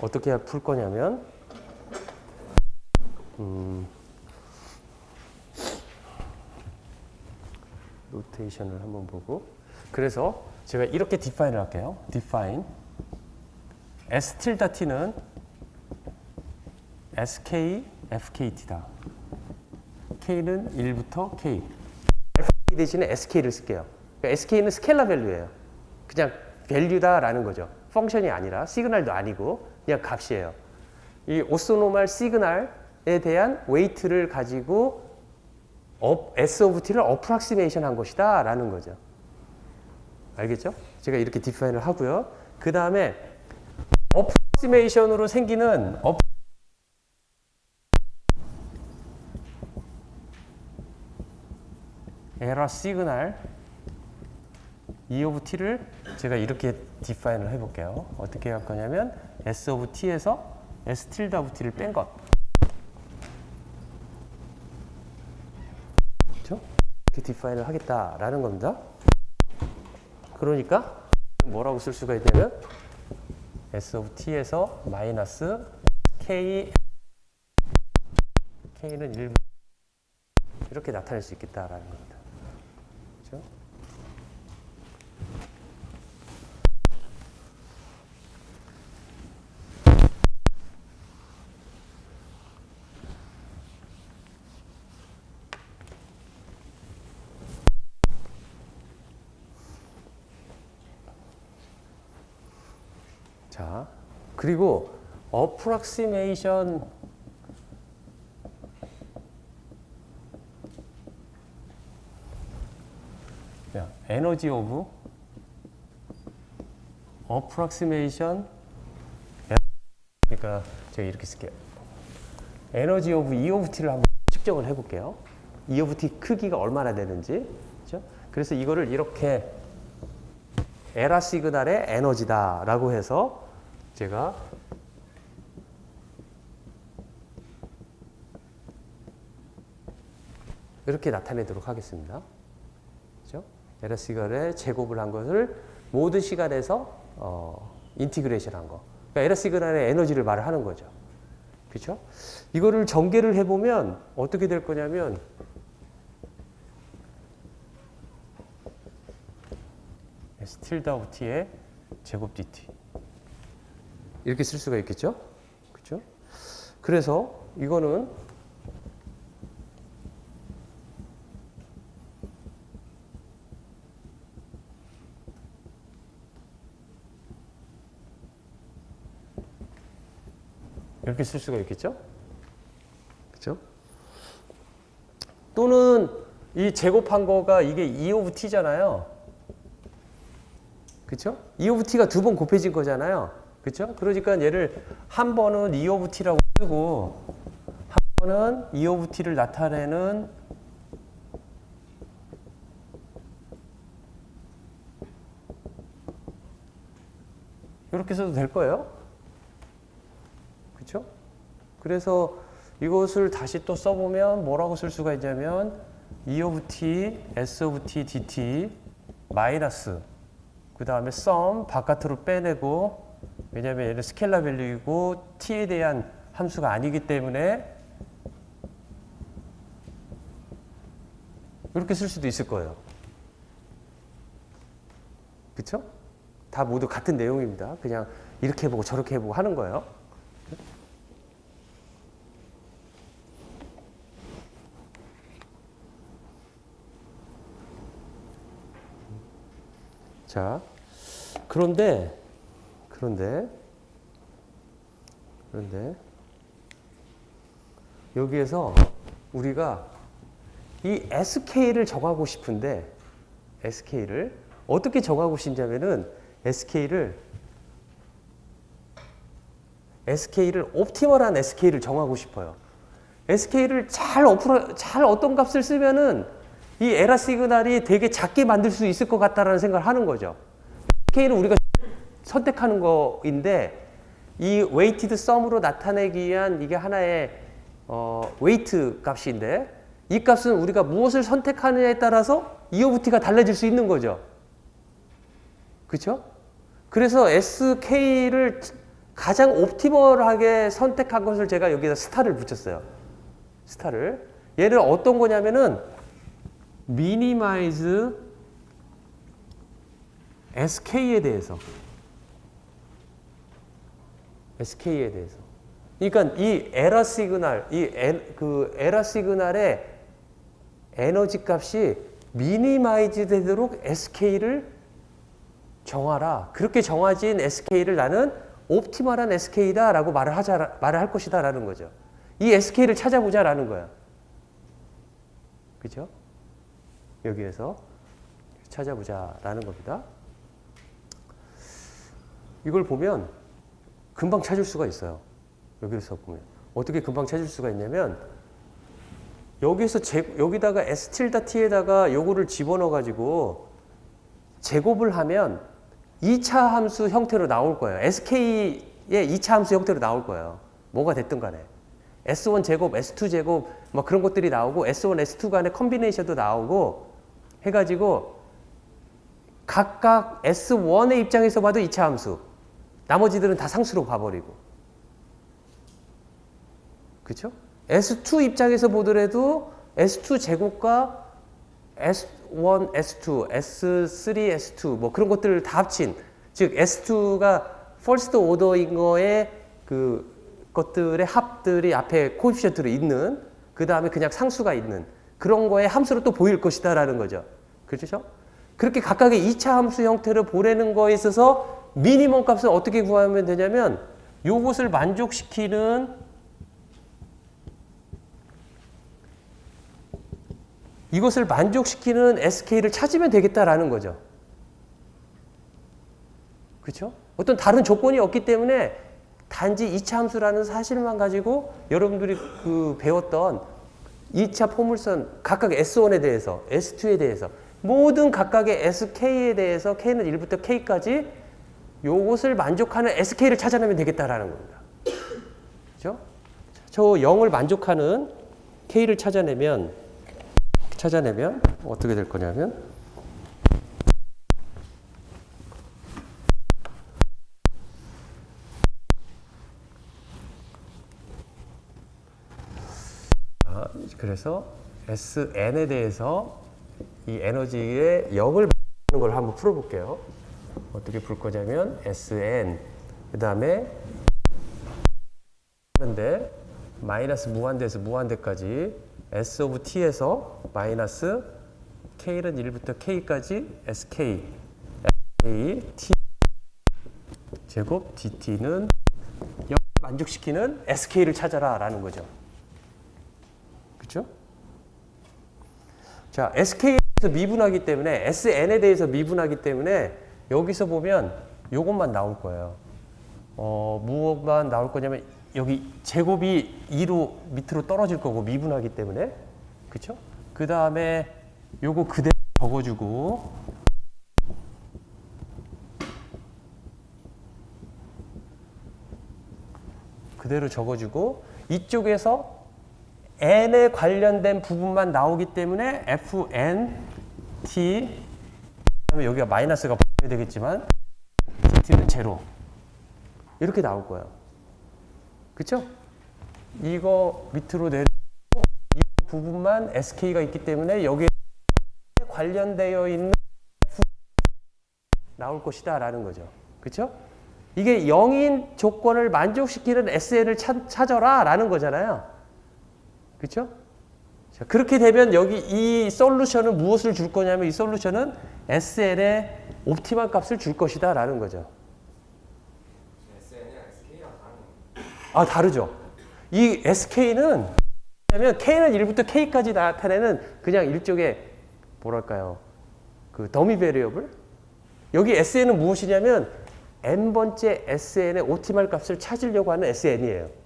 어떻게 풀 거냐면, 노테이션을 한번 보고, 그래서 제가 이렇게 디파인을 할게요. define s tilde t는 sk fkt다. k는 1부터 k. 알파 k 대신에 sk를 쓸게요. 그러니까 sk는 스케일러 밸류예요. 그냥 밸류다라는 거죠. 펑션이 아니라 시그널도 아니고 그냥 값이에요. 이 오소노말 시그널에 대한 웨이트를 가지고 S of t를 어프락시메이션 한 것이다 라는 거죠. 알겠죠? 제가 이렇게 디파인을 하고요. 그 다음에 어프락시메이션으로 생기는 에러 시그널 E of t를 제가 이렇게 디파인을 해볼게요. 어떻게 할 거냐면 S of t에서 S tilde of t를 뺀 것. 그렇죠? 이렇게 디파인을 하겠다라는 겁니다. 그러니까 뭐라고 쓸 수가 있냐면 S of t에서 마이너스 K는 1 이렇게 나타낼 수 있겠다라는 겁니다. 그렇죠? 자, 그리고 approximation 에너지 오브 approximation 그러니까 제가 이렇게 쓸게요. 에너지 오브 E of t를 한번 측정을 해볼게요. E of t 크기가 얼마나 되는지. 그렇죠? 그래서 이거를 이렇게 에라 시그널의 에너지다라고 해서 제가 이렇게 나타내도록 하겠습니다. 그렇죠? 에라 시그널의 제곱을 한 것을 모든 시간에서 인티그레이션 한 거. 그러니까 에라 시그널의 에너지를 말을 하는 거죠. 그렇죠? 이거를 전개를 해보면 어떻게 될 거냐면 S tilde of t의 제곱 dt 이렇게 쓸 수가 있겠죠? 그렇죠? 그래서 이거는 이렇게 쓸 수가 있겠죠? 그렇죠? 또는 이 제곱한 거가 이게 E of t잖아요. 그렇죠? E of t가 두 번 곱해진 거잖아요. 그렇죠? 그러니까 얘를 한 번은 E of t라고 쓰고 한 번은 E of t를 나타내는 이렇게 써도 될 거예요. 그렇죠? 그래서 이것을 다시 또 써보면 뭐라고 쓸 수가 있냐면 E of t, S of t, dt 마이너스 그 다음에 sum 바깥으로 빼내고 왜냐하면 얘는 스케일러 밸류이고 t에 대한 함수가 아니기 때문에 이렇게 쓸 수도 있을 거예요. 그렇죠? 다 모두 같은 내용입니다. 그냥 이렇게 해보고 저렇게 해보고 하는 거예요. 자, 그런데 여기에서 우리가 이 SK를 정하고 싶은데 SK를 어떻게 정하고 싶냐면은 SK를 옵티멀한 SK를 정하고 싶어요. SK를 잘 어떤 값을 쓰면은 이 에라 시그널이 되게 작게 만들 수 있을 것 같다라는 생각을 하는 거죠. SK는 우리가 선택하는 거인데 이 웨이티드 썸으로 나타내기 위한 이게 하나의 웨이트 값인데 이 값은 우리가 무엇을 선택하느냐에 따라서 E of t가 달라질 수 있는 거죠. 그렇죠? 그래서 SK를 가장 옵티멀하게 선택한 것을 제가 여기다 스타를 붙였어요. 스타를. 얘는 어떤 거냐면은 minimize SK에 대해서. SK에 대해서. 그러니까 이 에러 시그널, 에러 시그널의 에너지 값이 미니마이즈 되도록 SK를 정하라. 그렇게 정해진 SK를 나는 옵티멀한 SK다라고 말을 할 것이다라는 거죠. 이 SK를 찾아보자라는 거야. 그죠? 여기에서 찾아보자라는 겁니다. 이걸 보면 금방 찾을 수가 있어요. 여기서 보면. 어떻게 금방 찾을 수가 있냐면 여기서 여기다가 S tildaT에다가 요거를 집어넣어 가지고 제곱을 하면 2차 함수 형태로 나올 거예요. SK의 2차 함수 형태로 나올 거예요. 뭐가 됐든 간에. S1 제곱, S2 제곱 막 그런 것들이 나오고 S1, S2 간의 컨비네이션도 나오고 해가지고 각각 S1의 입장에서 봐도 2차 함수 나머지들은 다 상수로 봐버리고 그렇죠? S2 입장에서 보더라도 S2 제곱과 S1, S2, S3, S2 뭐 그런 것들을 다 합친 즉 S2가 first order인 거에 그 것들의 합들이 앞에 코에피션트로 있는 그 다음에 그냥 상수가 있는 그런 거에 함수로 또 보일 것이다 라는 거죠. 그렇죠? 그렇게 각각의 2차 함수 형태를 보내는 거에 있어서 미니멈 값을 어떻게 구하면 되냐면 요것을 만족시키는 이것을 만족시키는 SK를 찾으면 되겠다라는 거죠. 그렇죠? 어떤 다른 조건이 없기 때문에 단지 2차 함수라는 사실만 가지고 여러분들이 배웠던 2차 포물선 각각 S1에 대해서 S2에 대해서 모든 각각의 SK에 대해서 K는 1부터 K까지 요것을 만족하는 SK를 찾아내면 되겠다라는 겁니다. 그렇죠? 저 0을 만족하는 K를 찾아내면 어떻게 될 거냐면 그래서 SN에 대해서 이 에너지의 0을 하는 걸 한번 풀어볼게요. 어떻게 풀 거냐면 SN 그 다음에 하는데 마이너스 무한대에서 무한대까지 S of T에서 마이너스 K는 1부터 K까지 SK T 제곱 DT는 0을 만족시키는 SK를 찾아라 라는 거죠. 그렇죠? 자, SK에 대해서 미분하기 때문에 SN에 대해서 미분하기 때문에 여기서 보면 요것만 나올 거예요. 무엇만 나올 거냐면 여기 제곱이 2로 밑으로 떨어질 거고 미분하기 때문에 그렇죠? 그 다음에 요거 그대로 적어주고 이쪽에서 n에 관련된 부분만 나오기 때문에 fn t 그다음에 여기가 마이너스가 붙어야 되겠지만 t는 제로 이렇게 나올 거예요. 그렇죠? 이거 밑으로 내리고 이 부분만 sk가 있기 때문에 여기에 관련되어 있는 f 나올 것이다 라는 거죠. 그렇죠? 이게 0인 조건을 만족시키는 SN을 찾아라 라는 거잖아요. 그렇죠? 자, 그렇게 되면 여기 이 솔루션은 무엇을 줄 거냐면 이 솔루션은 SN의 옵티멀 값을 줄 것이다 라는 거죠. SN이랑 SK랑 다른 다르죠. 이 SK는 왜냐면 K는 1부터 K까지 나타내는 그냥 일종의 뭐랄까요? 그 더미 베리어블? 여기 SN은 무엇이냐면 n번째 SN의 옵티멀 값을 찾으려고 하는 SN이에요.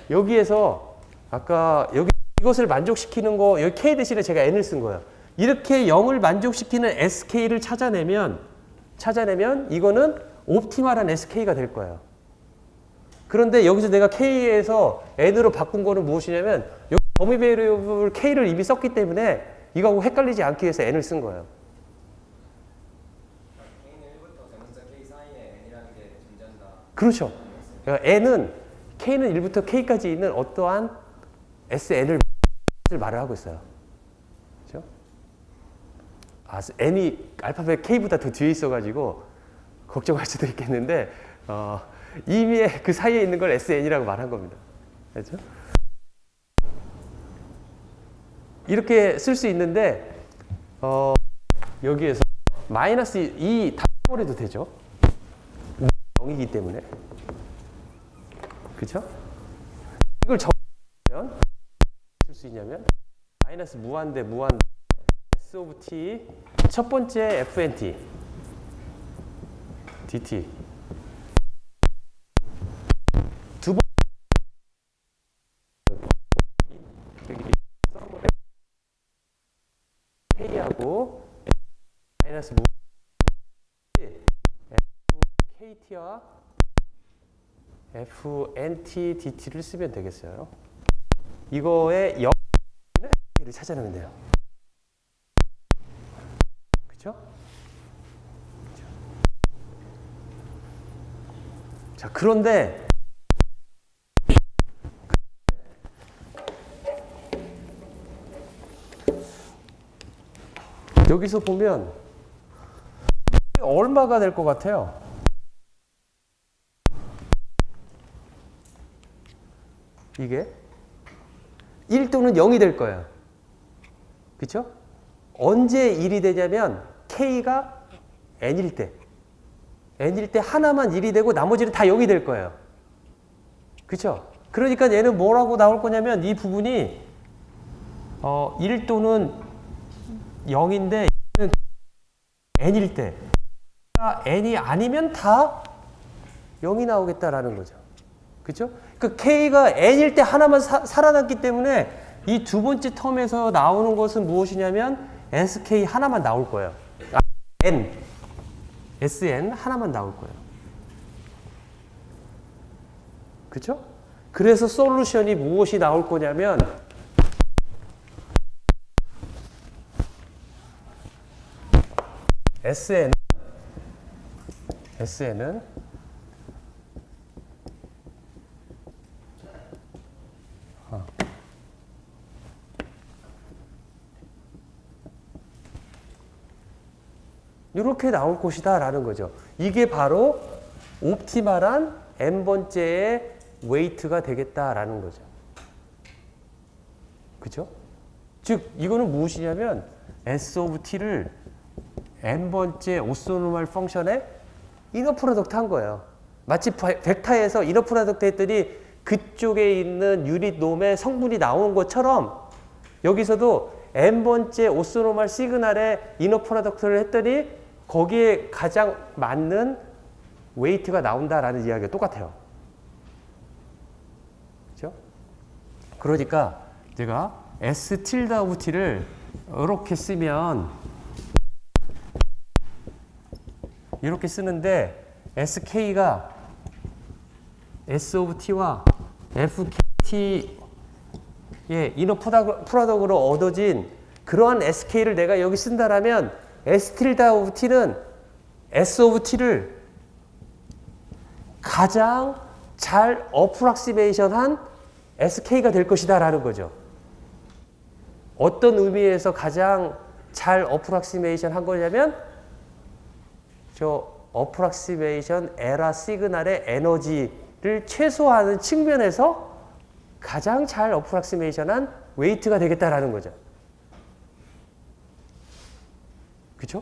여기에서 아까 여기 이것을 만족시키는 거 여기 K 대신에 제가 N을 쓴 거예요. 이렇게 0을 만족시키는 SK를 찾아내면 이거는 옵티멀한 SK가 될 거예요. 그런데 여기서 내가 K에서 N으로 바꾼 거는 무엇이냐면 여기 더미 베리어블 K를 이미 썼기 때문에 이거하고 헷갈리지 않기 위해서 N을 쓴 거예요. K는 1부터 대문자 K 사이에 N이라는 게 존재한다. 그렇죠. 그러니까 K는 1부터 K까지 있는 어떠한 SN을 말을 하고 있어요. 그렇죠? N이 알파벳 K보다 더 뒤에 있어가지고 걱정할 수도 있겠는데 이미 그 사이에 있는 걸 SN이라고 말한 겁니다. 그렇죠? 이렇게 쓸 수 있는데 여기에서 마이너스 2 다 버려도 되죠. 0이기 때문에. 그렇죠? 이걸 적으면 쓸 수 있냐면 마이너스 무한대 S 오브 T 첫 번째 FNT DT 두 번째 K하고 마이너스 FKT와 FNT DT를 쓰면 되겠어요. 이거의 0을 찾아내면 돼요. 그렇죠? 자, 그런데 여기서 보면 얼마가 될 것 같아요? 이게 1 또는 0이 될 거예요. 그렇죠? 언제 1이 되냐면 K가 N일 때 하나만 1이 되고 나머지는 다 0이 될 거예요. 그렇죠? 그러니까 얘는 뭐라고 나올 거냐면 이 부분이 1 또는 0인데 얘는 N일 때 N이 아니면 다 0이 나오겠다라는 거죠. 그렇죠? 그 K가 N일 때 하나만 살아남기 때문에 이 두 번째 텀에서 나오는 것은 무엇이냐면 SK 하나만 나올 거예요. SN 하나만 나올 거예요. 그렇죠? 그래서 솔루션이 무엇이 나올 거냐면 SN은 이렇게 나올 것이다 라는 거죠. 이게 바로 옵티멀한 n번째의 웨이트가 되겠다라는 거죠. 그렇죠? 즉 이거는 무엇이냐면 S 오브 T를 n번째 오소노멀 펑션의 이너 프로덕트 한 거예요. 마치 벡터에서 이너 프로덕트 했더니 그쪽에 있는 유닛 놈의 성분이 나온 것처럼 여기서도 n번째 오소노멀 시그널의 이너 프로덕트를 했더니 거기에 가장 맞는 웨이트가 나온다라는 이야기가 똑같아요. 그렇죠? 그러니까 제가 S 틸다 오브 T를 이렇게 쓰면 이렇게 쓰는데 SK가 S 오브 T와 FKT의 이너 프로덕트로 얻어진 그러한 SK를 내가 여기 쓴다라면 S 틸다 오브 T는 S 오브 T를 가장 잘 어프락시메이션한 SK가 될 것이다 라는 거죠. 어떤 의미에서 가장 잘 어프락시메이션 한 거냐면 저 어프락시메이션 에러 시그널의 에너지를 최소화하는 측면에서 가장 잘 어프락시메이션한 웨이트가 되겠다라는 거죠. 그렇죠?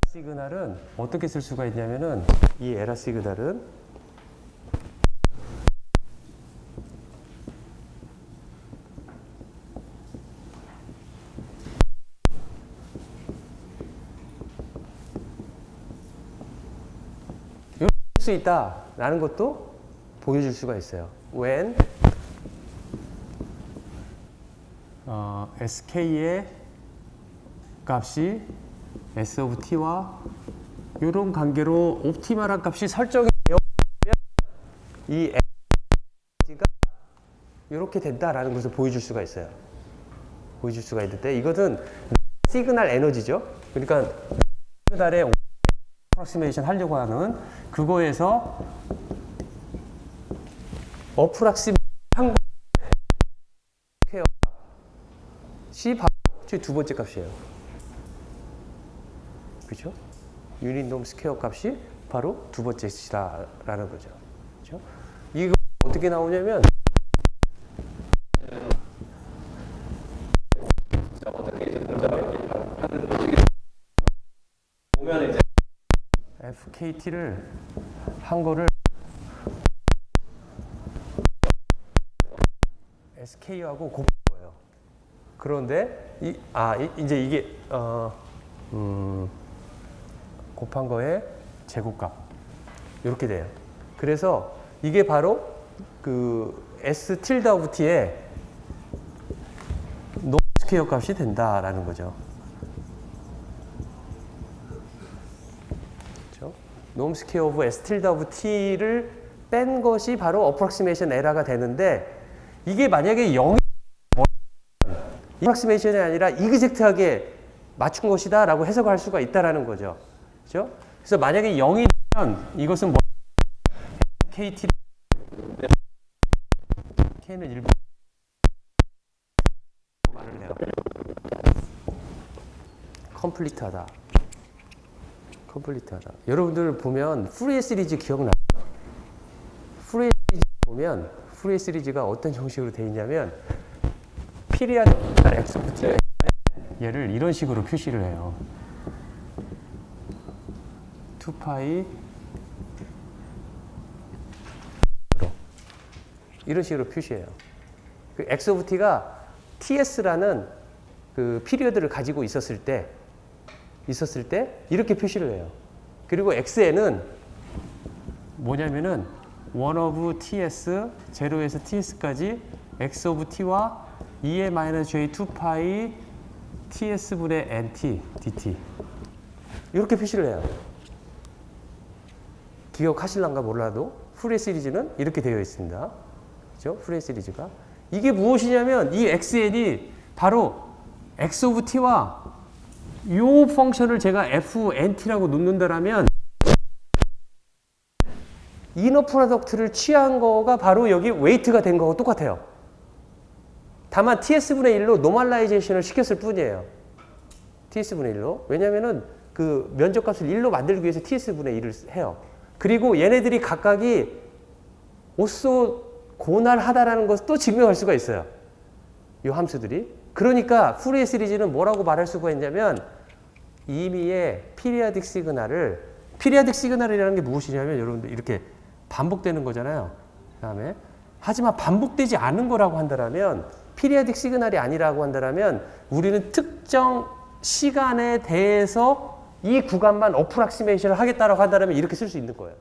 시그널은 어떻게 쓸 수가 있냐면은 이 에러 시그널은 이렇게 쓸 수 있다라는 것도 보여줄 수가 있어요. When sk의 값이 s of t와 이런 관계로 옵티멀한 값이 설정이 되면 이 에너지가 이렇게 된다라는 것을 보여줄 수가 있어요. 보여줄 수가 있는데 이것은 시그널 에너지죠. 그러니까 시그널의 어프락시메이션 하려고 하는 그거에서 어프락시메이션 한 스퀘어 C 바로 두 번째 값이에요. 그렇죠? 유닛 놈 스퀘어 값이 바로 두 번째 C라는 거죠. 그렇죠? 이거 어떻게 나오냐면 보면 이제 FKT를 한 거를 SK하고 곱한 거예요. 그런데 이제 이게 곱한 거에 제곱값 이렇게 돼요. 그래서 이게 바로 그 S 틸드 오브 T의 노 스퀘어 값이 된다라는 거죠. 그렇죠? 놈 스퀘어 오브 S 틸드 오브 T를 뺀 것이 바로 어프락시메이션 에러가 되는데 이게 만약에 0이 어프락시메이션이 아니라 이그젝트하게 맞춘 것이다 라고 해석할 수가 있다라는 거죠. 그렇죠? 그래서 만약에 0이 되면 이것은 뭐 KT K는 일부 말을 해요. 컴플리트하다. 여러분들 보면 푸리에 시리즈 기억나요? 푸리에 시리즈 보면 푸리에 시리즈가 어떤 형식으로 되어 있냐면 피리아드 엑스포트 얘를 이런 식으로 표시를 해요. 2파이 이런 식으로 표시해요. 그 x of t가 ts라는 그 피리어드를 가지고 있었을 때 이렇게 표시를 해요. 그리고 x에는 뭐냐면은 1 of ts, 0에서 ts까지 x of t와 2의 마이너스 j 2파이 ts분의 nt dt 이렇게 표시를 해요. 기억하실란가 몰라도 푸리에 시리즈는 이렇게 되어 있습니다. 그렇죠? 푸리에 시리즈가 이게 무엇이냐면 이 xn이 바로 x of t와 요 펑션을 제가 fnt라고 놓는다라면 이너 프로덕트를 취한 거가 바로 여기 웨이트가 된 거하고 똑같아요. 다만 ts분의 1로 노멀라이제이션을 시켰을 뿐이에요. ts분의 1로. 왜냐면은 그 면적값을 1로 만들기 위해서 ts분의 1을 해요. 그리고 얘네들이 각각이 오소고날하다라는 것을 또 증명할 수가 있어요. 이 함수들이. 그러니까 푸리에 시리즈는 뭐라고 말할 수가 있냐면 임의의 피리아딕 시그널이라는 게 무엇이냐면 여러분들 이렇게 반복되는 거잖아요. 그다음에 하지만 반복되지 않은 거라고 한다면 피리아딕 시그널이 아니라고 한다면 우리는 특정 시간에 대해서 이 구간만 어프락시메이션을 하겠다라고 한다면 이렇게 쓸 수 있는 거예요.